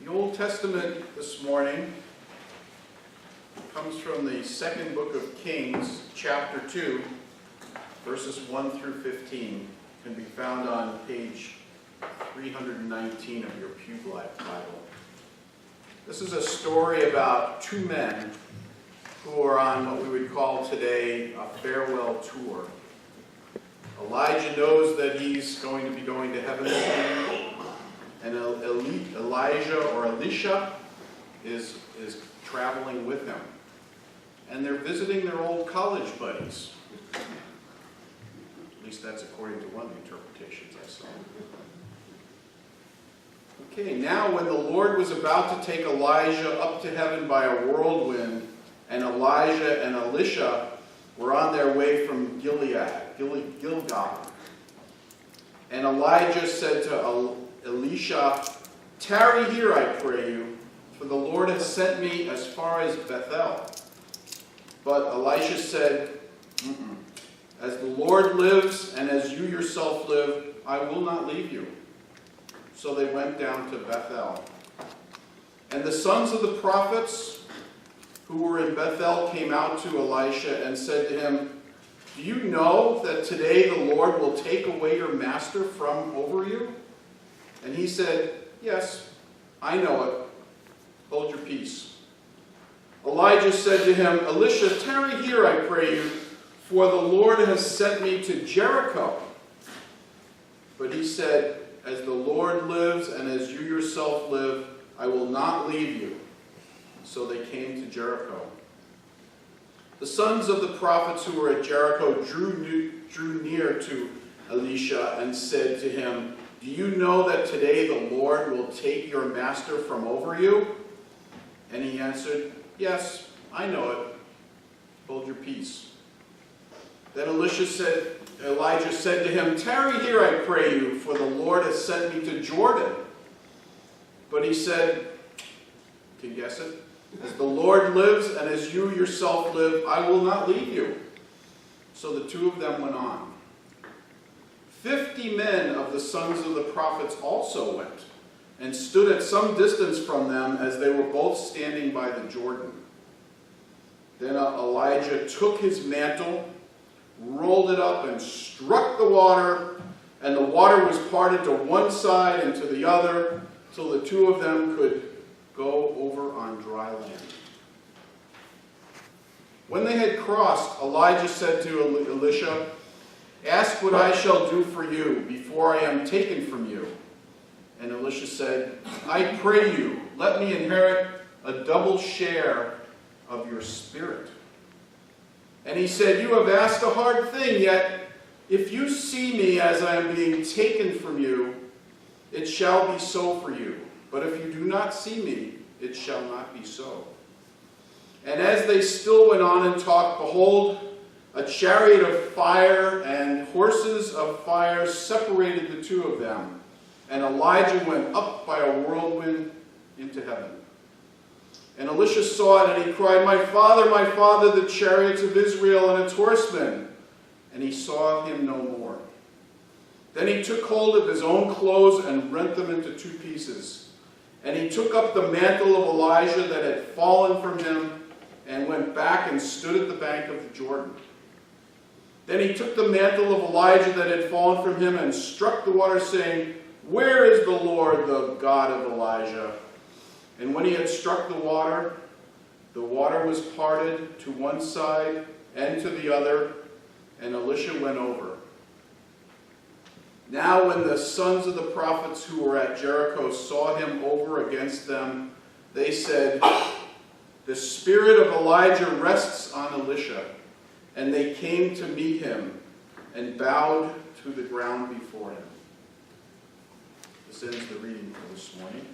The Old Testament this morning comes from the second book of Kings, chapter 2, verses 1 through 15. It can be found on page 319 of your Pew Bible. This is a story about two men who are on what we would call today a farewell tour. Elijah knows that he's going to be going to heaven soon, and Elijah or Elisha is traveling with him. And they're visiting their old college buddies. At least that's according to one of the interpretations I saw. Okay, now when the Lord was about to take Elijah up to heaven by a whirlwind, and Elijah and Elisha were on their way from Gilgal. And Elijah said to Elisha, "Tarry here, I pray you, for the Lord has sent me as far as Bethel." But Elisha said, "As the Lord lives and as you yourself live, I will not leave you." So they went down to Bethel. And the sons of the prophets who were in Bethel came out to Elisha and said to him, "Do you know that today the Lord will take away your master from over you?" And he said, "Yes, I know it. Hold your peace." Elijah said to him, "Elisha, tarry here, I pray you, for the Lord has sent me to Jericho." But he said, "As the Lord lives and as you yourself live, I will not leave you." So they came to Jericho. The sons of the prophets who were at Jericho drew near to Elisha and said to him, "Do you know that today the Lord will take your master from over you?" And he answered, "Yes, I know it. Hold your peace." Then Elijah said to him, "Tarry here, I pray you, for the Lord has sent me to Jordan." But he said, can you guess it? "As the Lord lives and as you yourself live, I will not leave you." So the two of them went on. 50 men of the sons of the prophets also went and stood at some distance from them as they were both standing by the Jordan. Then Elijah took his mantle, rolled it up, and struck the water, and the water was parted to one side and to the other, till the two of them could go over on dry land. When they had crossed, Elijah said to Elisha, "Ask what I shall do for you before I am taken from you." And Elisha said, "I pray you, let me inherit a double share of your spirit." And he said, "You have asked a hard thing, yet if you see me as I am being taken from you, it shall be so for you. But if you do not see me, it shall not be so." And as they still went on and talked, behold, a chariot of fire and horses of fire separated the two of them. And Elijah went up by a whirlwind into heaven. And Elisha saw it, and he cried, my father, the chariots of Israel and its horsemen." And he saw him no more. Then he took hold of his own clothes and rent them into two pieces. And he took up the mantle of Elijah that had fallen from him and went back and stood at the bank of the Jordan. Then he took the mantle of Elijah that had fallen from him and struck the water, saying, "Where is the Lord, the God of Elijah?" And when he had struck the water was parted to one side and to the other, and Elisha went over. Now when the sons of the prophets who were at Jericho saw him over against them, they said, "The spirit of Elijah rests on Elisha." And they came to meet him and bowed to the ground before him. This ends the reading for this morning.